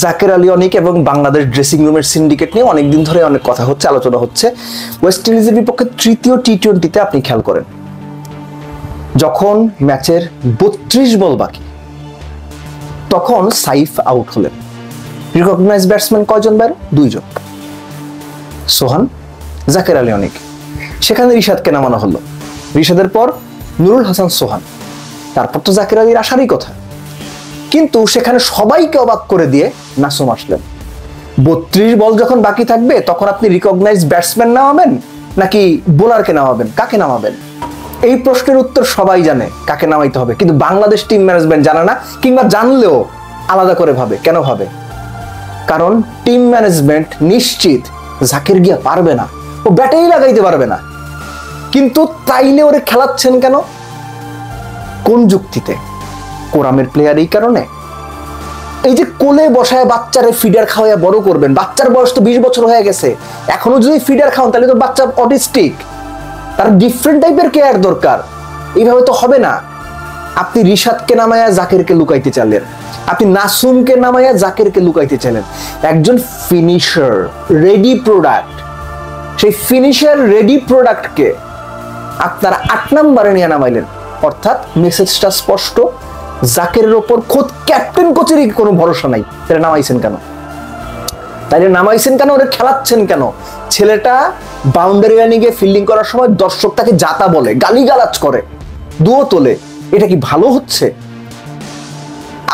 জাকের আলী অনিক এবং বাংলাদেশ ড্রেসিং রুমের সিন্ডিকেট নিয়ে অনেকদিন ধরে অনেক কথা হচ্ছে, আলোচনা হচ্ছে। ওয়েস্ট ইন্ডিজের বিপক্ষে তৃতীয় টি-20তে আপনি খেয়াল করেন, যখন ম্যাচের 32 বল বাকি, তখন সাইফ আউট হলেন। রিকগনাইজ ব্যাটসম্যান কয়জন? বাইরে 2 জন, সোহান, জাকের আলী অনিক। সেখানে রিশাদকে নামানো হলো, রিশাদের পর নুরুল হাসান, সোহান, তারপর তো জাকের আলীর আসারই কথা। কিন্তু সেখানে সবাইকে অবাক করে দিয়ে নাসুম আসলেন। 32 বল যখন বাকি থাকবে, তখন আপনি রিকগনাইজ ব্যাটসম্যান নামাবেন নাকি বোলারকে নামাবেন? কাকে নামাবেন? এই প্রশ্নের উত্তর সবাই জানে, কাকে নামাইতে হবে। কিন্তু বাংলাদেশ টিম ম্যানেজমেন্ট জানে না, কিংবা জানলেও আলাদা করে ভাবে। কেন ভাবে? কারণ টিম ম্যানেজমেন্ট নিশ্চিত জাকের গিয়া পারবে না, ও ব্যাটেই লাগাইতে পারবে না। কিন্তু তাইলে ওরে খেলাচ্ছেন কেন? কোন যুক্তিতে? কোরামের প্লেয়ার এই কারণে। এই যে কোলে বসায় বাচ্চারে ফিডার খাওয়াইয়া বড় করবেন, বাচ্চার বয়স তো 20 বছর হয়ে গেছে, এখনো যদি ফিডার খাওয়ান তাহলে তো বাচ্চা অটিস্টিক, তার ডিফারেন্ট টাইপের কেয়ার দরকার। এইভাবে তো হবে না। আপনি রিশাদকে নামায়া জাকেরকে লুকাইতে চাইলেন, আপনি নাসুমকে নামায়া জাকেরকে লুকাইতে চাইলেন। একজন ফিনিশার, রেডি প্রোডাক্ট, সেই ফিনিশার রেডি প্রোডাক্টকে আপনারা 8 নম্বরে নিয়ে নামাইলেন। অর্থাৎ মেসেজটা স্পষ্ট, জাকেরের ওপর খোদ ক্যাপ্টেন কোচেরই কোনো ভরসা নাই। তাহলে নামাইছেন কেন? ওরা খেলাচ্ছেন কেন? ছেলেটা বাউন্ডারি লাইনে গিয়ে ফিল্ডিং করার সময় দর্শক তাকে জাতা বলে, গালিগালাজ করে, দুয়ো তোলে। এটা কি ভালো হচ্ছে?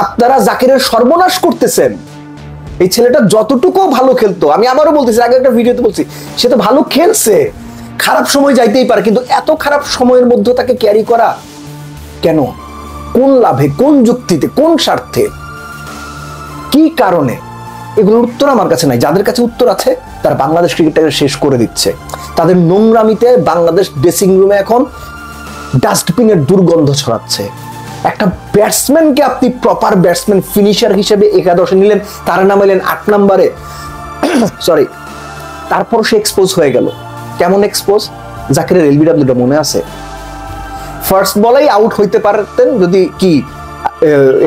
আপনারা জাকেরের সর্বনাশ করতেছেন। এই ছেলেটা যতটুকু ভালো খেলতো, আমি আবারও বলতেছি, আগে একটা ভিডিওতে বলছি, সে তো ভালো খেলছে, খারাপ সময় যাইতেই পারে, কিন্তু এত খারাপ সময়ের মধ্যে তাকে ক্যারি করা কেন? কোন লাভে, কোন যুক্তিতে, কোন স্বার্থে, কি কারণে? এগুলোর উত্তর আমার কাছে নাই। যাদের কাছে উত্তর আছে, তারা বাংলাদেশ ক্রিকেটটাকে শেষ করে দিচ্ছে। তাদের নোংরামিতে বাংলাদেশ ড্রেসিং রুমে এখন ডাস্টবিনের দুর্গন্ধ ছড়াচ্ছে। একটা ব্যাটসম্যানকে আপনি প্রপার ব্যাটসম্যান ফিনিশার হিসেবে একাদশে নিলেন, তারা নামাইলেন 8 নম্বরে, সরি, তারপর সে এক্সপোজ হয়ে গেল। কেমন এক্সপোজ? জাকেরের এলবিডব্লিউটা মনে আছে? ফার্স্ট বলেই আউট হইতে পারতেন যদি কি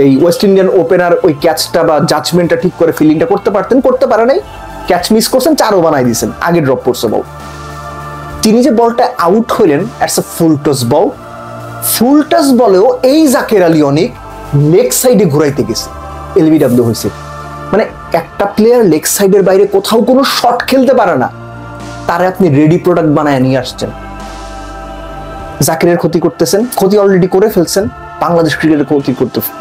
এই ওয়েস্ট ইন্ডিয়ান ওপেনার ওই ক্যাচটা বা জাজমেন্টটা ঠিক করে ফিল্ডিংটা করতে পারতেন, করতে পারে নাই। ক্যাচ মিস করছেন, 4ও বানাই দিয়েছেন, আগে ড্রপ করছে বল। তিনি যে বলটা আউট হইলেন, it's a full toss ball. Full toss বলেও এই জাকের আলী অনিক লেগ সাইডে ঘুরাইতে গেছে, এলবিডব্লিউ হয়েছে। মানে একটা প্লেয়ার লেগ সাইডের বাইরে কোথাও কোনো শট খেলতে পারে না, তারে আপনি রেডি প্রোডাক্ট বানায় নিয়ে আসছেন। জাকেরের ক্ষতি করতেছেন, ক্ষতি অলরেডি করে ফেলছেন, বাংলাদেশ ক্রিকেটের ক্ষতি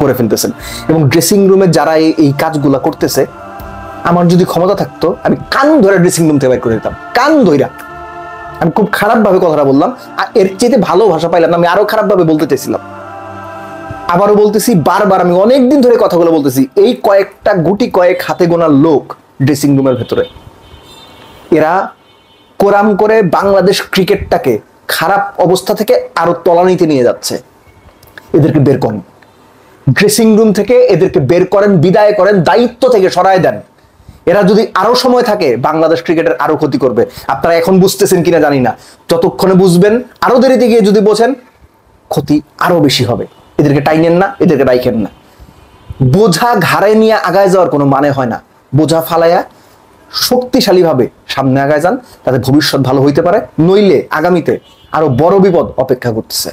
করে ফেলতেছেন। এবং ড্রেসিং রুমে যারা এই কাজগুলা করতেছে, আমার যদি ক্ষমতা থাকতো আমি কান ধরে ড্রেসিং রুম থেকে বের করে দিতাম, কান ধইরা। আমি খুব খারাপ ভাবে কথাটা বললাম, আর এর চেয়ে ভালো ভাষা পাইলাম না, আমি আরো খারাপ ভাবে বলতে চাইছিলাম। আবারও বলতেছি, বারবার আমি অনেকদিন ধরে কথাগুলো বলতেছি, এই কয়েকটা গুটি কয়েক হাতে গোনা লোক ড্রেসিং রুমের ভেতরে, এরা কোরাম করে বাংলাদেশ ক্রিকেটটাকে খারাপ অবস্থা থেকে আরো তলানিতে নিয়ে যাচ্ছে। এদেরকে বের করেন ড্রেসিং রুম থেকে, এদেরকে বের করেন, বিদায় করেন, দায়িত্ব থেকে সরায় দেন। এরা যদি আরো সময় থাকে, বাংলাদেশ ক্রিকেটের আরো ক্ষতি করবে। আপনারা এখন বুঝতেছেন কিনা জানি না, যতক্ষণে বুঝবেন, আরো দেরিতে গিয়ে যদি বোঝেন, ক্ষতি আরো বেশি হবে। এদেরকে টাইনেন না, এদেরকে রাইখেন না। বোঝা ঘাড়ে নিয়ে আগায় যাওয়ার কোনো মানে হয় না। বোঝা ফালাইয়া শক্তিশালী ভাবে সামনে আগায় যান, তাদের ভবিষ্যৎ ভালো হইতে পারে, নইলে আগামীতে আরো বড় বিপদ অপেক্ষা করতেছে।